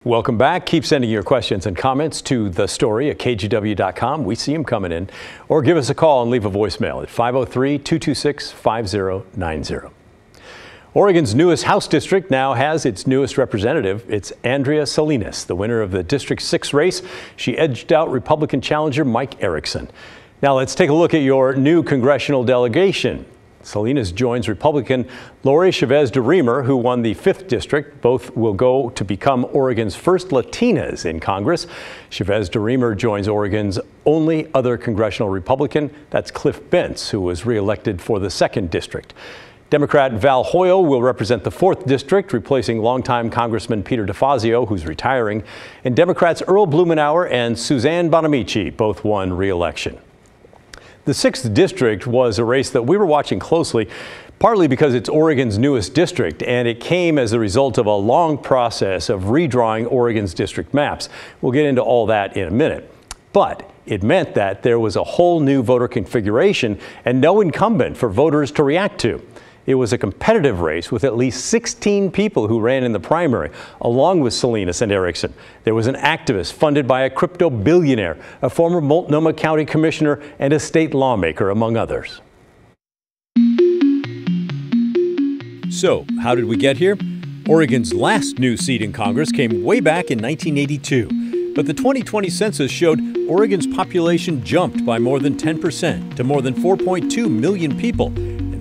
Welcome back. Keep sending your questions and comments to the story at kgw.com. We see them coming in. Or give us a call and leave a voicemail at 503-226-5090. Oregon's newest House district now has its newest representative. It's Andrea Salinas, the winner of the District 6 race. She edged out Republican challenger Mike Erickson. Now let's take a look at your new congressional delegation. Salinas joins Republican Lori Chavez DeRemer, who won the 5th district. Both will go to become Oregon's first Latinas in Congress. Chavez DeRemer joins Oregon's only other congressional Republican. That's Cliff Bentz, who was reelected for the 2nd district. Democrat Val Hoyle will represent the 4th district, replacing longtime Congressman Peter DeFazio, who's retiring. And Democrats Earl Blumenauer and Suzanne Bonamici both won re-election. The 6th district was a race that we were watching closely, partly because it's Oregon's newest district, and it came as a result of a long process of redrawing Oregon's district maps. We'll get into all that in a minute. But it meant that there was a whole new voter configuration and no incumbent for voters to react to. It was a competitive race with at least 16 people who ran in the primary, along with Salinas and Erickson. There was an activist funded by a crypto billionaire, a former Multnomah County commissioner, and a state lawmaker, among others. So, how did we get here? Oregon's last new seat in Congress came way back in 1982. But the 2020 census showed Oregon's population jumped by more than 10% to more than 4.2 million people.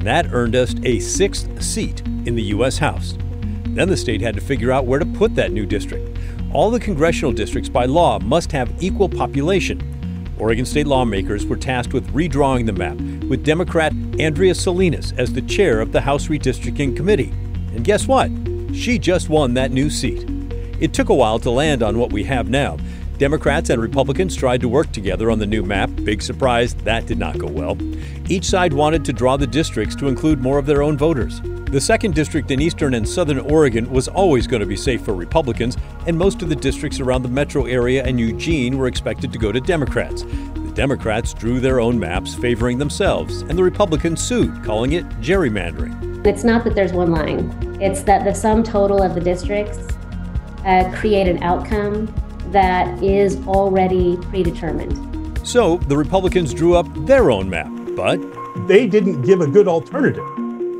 That earned us a 6th seat in the U.S. House. Then the state had to figure out where to put that new district. All the congressional districts by law must have equal population. Oregon state lawmakers were tasked with redrawing the map, with Democrat Andrea Salinas as the chair of the House Redistricting Committee. And guess what? She just won that new seat. It took a while to land on what we have now. Democrats and Republicans tried to work together on the new map. Big surprise, that did not go well. Each side wanted to draw the districts to include more of their own voters. The 2nd district in eastern and southern Oregon was always going to be safe for Republicans, and most of the districts around the metro area and Eugene were expected to go to Democrats. The Democrats drew their own maps favoring themselves, and the Republicans sued, calling it gerrymandering. It's not that there's one line. It's that the sum total of the districts create an outcome that is already predetermined. So the Republicans drew up their own map, but they didn't give a good alternative.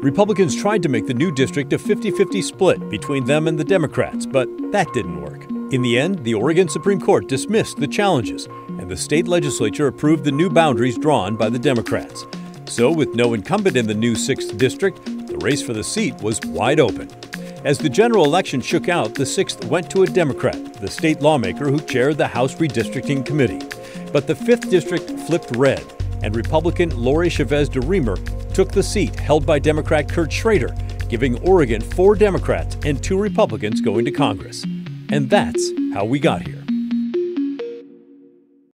Republicans tried to make the new district a 50-50 split between them and the Democrats, but that didn't work. In the end, the Oregon Supreme Court dismissed the challenges, and the state legislature approved the new boundaries drawn by the Democrats. So with no incumbent in the new 6th district, the race for the seat was wide open. As the general election shook out, the 6th went to a Democrat, the state lawmaker who chaired the House Redistricting Committee. But the 5th district flipped red, and Republican Lori Chavez DeRemer took the seat held by Democrat Kurt Schrader, giving Oregon 4 Democrats and 2 Republicans going to Congress. And that's how we got here.